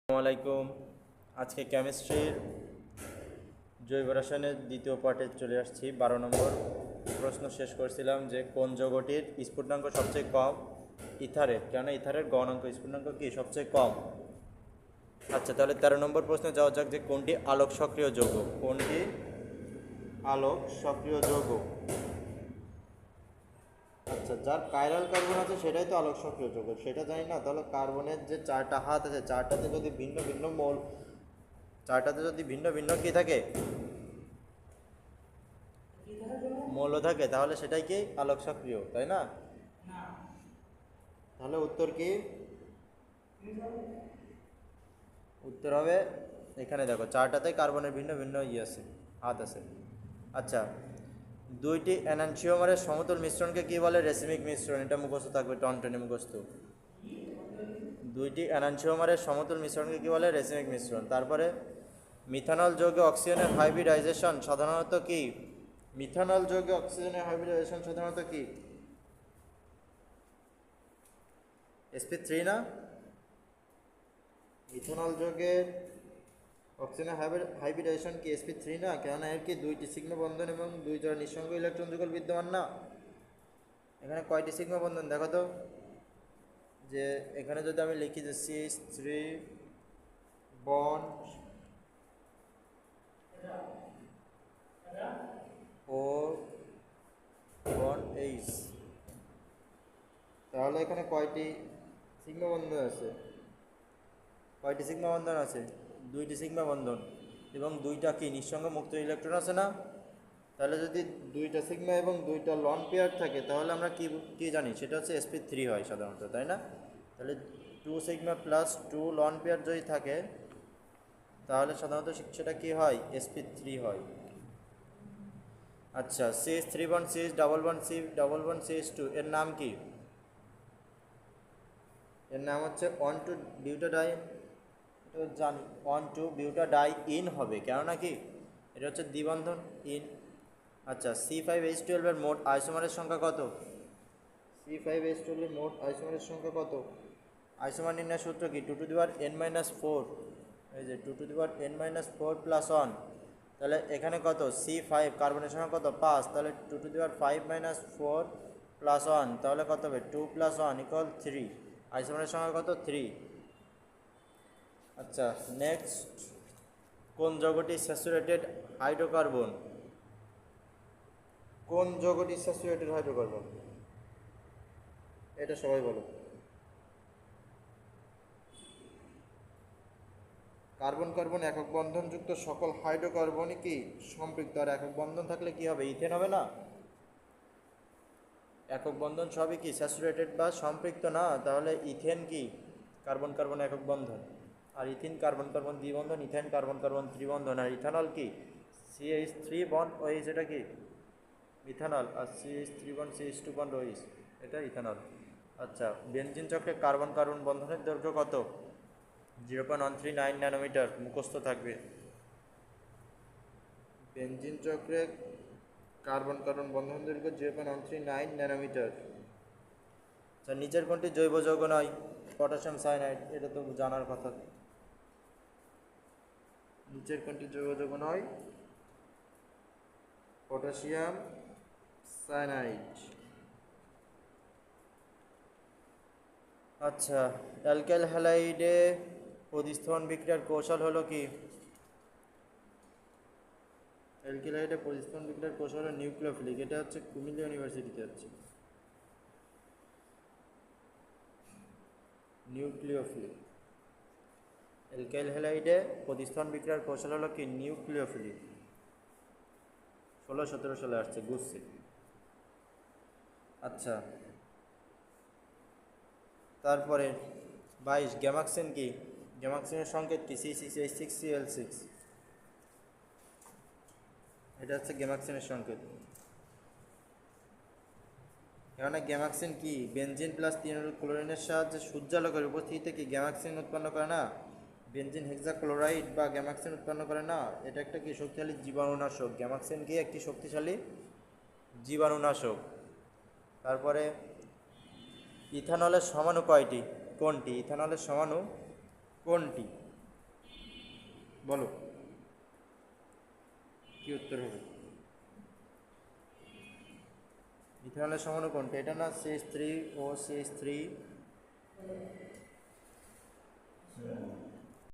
আসসালামু আলাইকুম। আজকে কেমিস্ট্রির জৈব রসায়নের দ্বিতীয় পার্টে চলে আসছি। 12 নম্বর প্রশ্ন শেষ করছিলাম যে কোন যৌগটির স্ফুটনাঙ্ক সবচেয়ে কম? ইথারের। কেন ইথারের গণনাঙ্ক স্ফুটনাঙ্ক কি সবচেয়ে কম? আচ্ছা, তাহলে 13 নম্বর প্রশ্নে যাওয়া যাক যে কোনটি আলোক সক্রিয় যৌগ? কোনটি আলোক সক্রিয় যৌগ? আচ্ছা, যার কাইরাল কার্বন আছে সেটাই তো আলোক সক্রিয় যৌগ, সেটা জানি না। তাহলে কার্বনের যে 4টা হাত আছে, চারটাতে যদি ভিন্ন ভিন্ন মোল, চারটাতে যদি ভিন্ন ভিন্ন কি থাকে, মৌল থাকে, তাহলে সেটাই কি আলোক সক্রিয়, তাই না? তাহলে উত্তর কি? উত্তর হবে এখানে দেখো, চারটাতে কার্বনের ভিন্ন ভিন্ন আছে, হাত আছে। আচ্ছা, দুইটি এনানসিওমারের সমতুল মিশ্রণকে কি বলে? রেসিমিক মিশ্রণ। এটা মুখস্থ থাকবে, টনটনে মুখস্থ। দুইটি এনানসিওমারের সমতুল মিশ্রণকে কি বলে? রেসিমিক মিশ্রণ। তারপরে মিথানল যৌগে অক্সিজেনের হাইব্রিডাইজেশন সাধারণত কি? মিথানল যৌগে অক্সিজেনের হাইব্রিডাইজেশন সাধারণত কি? sp3 না? ইথানল যৌগের অক্সিজেনের হাইব্রিডাইজেশন কি sp3 না? কেননা এর কি দুইটি সিগমা বন্ধন এবং দুই জোড়া নিঃসঙ্গ ইলেকট্রন যুগল বিদ্যমান না? এখানে কয়টি সিগমা বন্ধন দেখো তো। যে এখানে যদি আমি লিখি যে CH3 বন্ড ও বন্ড H, তাহলে এখানে কয়টি সিগমা বন্ধন আছে? কয়টি সিগমা বন্ধন আছে? দুইটি সিগমা বন্ধন এবং দুইটা কি নিঃসঙ্গ মুক্ত ইলেকট্রন আছে না? তাহলে যদি দুইটা সিগমা এবং দুইটা লন পেয়ার থাকে, তাহলে আমরা কি কি জানি? সেটা হচ্ছে sp3 হয় সাধারণত, তাই না? তাহলে 2 সিগমা প্লাস 2 লন পেয়ার যদি থাকে, তাহলে সাধারণত সেটা কি হয়? sp3 হয়। আচ্ছা, CH3 bond CH double bond C double bond CH2 এর নাম কি? এর নাম হচ্ছে 1,2 বিউটাডাই, জানি 1,2 বিউটাডাই ইন হবে, কেননা কি এটা হচ্ছে দ্বিবন্ধন ইন। আচ্ছা, C5H12 এর মোট আইসোমারের সংখ্যা কত? C5H12 এর মোট আইসোমারের সংখ্যা কত? আইসোমার নির্ণয়ের সূত্র কি? 2n-4। এই যে 2n-4 প্লাস 1। তাহলে এখানে কত? C5 কার্বনের সংখ্যা কত? 5। তাহলে 2 5 - 4 প্লাস 1, তাহলে কত হবে? 2 + 1 = 3। আইসোমারের সংখ্যা কত? 3। আচ্ছা, নেক্সট, কোন যৌগটি স্যাচুরেটেড হাইড্রোকার্বন? কোন যৌগটি স্যাচুরেটেড হাইড্রোকার্বন? এটা সবাই বলো। কার্বন কার্বন একক বন্ধনযুক্ত সকল হাইড্রোকার্বনই কি সম্পৃক্ত? আর একক বন্ধন থাকলে কি হবে? ইথেন হবে না? একক বন্ধন সবই কি স্যাচুরেটেড বা সম্পৃক্ত না? তাহলে ইথেন কি কার্বন কার্বন একক বন্ধন, আর ইথিন কার্বন কার্বন দ্বিবন্ধন, ইথেন কার্বন কার্বন ত্রিবন্ধন। আর ইথানল কি CH3 বন্ড OH, এটা কি ইথানল। আর CH3 bond CH2 bond OH, এটা ইথানল। আচ্ছা, বেনজিন চক্রে কার্বন কার্বন বন্ধনের দৈর্ঘ্য কত? 0.139 ন্যানোমিটার, মুখস্থ থাকবে। বেনজিন চক্রে কার্বন কার্বন বন্ধন দৈর্ঘ্য 0.139 ন্যানোমিটার। আচ্ছা, নিচের কোনটি জৈব যৌগ নয়? পটাশিয়াম সায়ানাইড, এটা তো জানার কথা। নিচের কোনটি জৈব যৌগ নয়? Potassium cyanide. আচ্ছা, অ্যালকাইল হ্যালাইডে প্রতিস্থাপন বিক্রিয়ার কৌশল হলো কি? অ্যালকাইল হ্যালাইডে প্রতিস্থাপন বিক্রিয়ার কৌশল হলো নিউক্লিওফিলিক। এটা হচ্ছে কুমিল্লা ইউনিভার্সিটিতে আছে, নিউক্লিওফিলিক। অ্যালকাইল হ্যালাইডে প্রতিস্থাপন বিক্রিয়ার কৌশল হলো কি? নিউক্লিওফিলিক। 16-17 সালে আসছে, বুঝছি। আচ্ছা, তারপরে 22, গ্যামাক্সিন কি? গ্যামাক্সিনের সংকেত কি? C6H6Cl6। এটা হচ্ছে গ্যামাক্সিনের সংকেত। কেননা গ্যামাক্সিন কি বেনজিন প্লাস 3 ক্লোরিনের সাহায্যে সূর্যালোকের উপস্থিতিতে কি গ্যামাক্সিন উৎপন্ন করে না? বেনজিন হেক্সাক্লোরাইড বা গ্যামাক্সিন উৎপন্ন করে না? এটা একটা কি শক্তিশালী জীবাণুনাশক। গ্যামাক্সিন কি একটি শক্তিশালী জীবাণুনাশক। তারপরে ইথানলের সমাণু কয়টি? কোনটি? ইথানলের সমাণু কোনটি? বলো কি উত্তর হবে? ইথানলের সমাণু কোনটা? এটা না CH3 ও CH3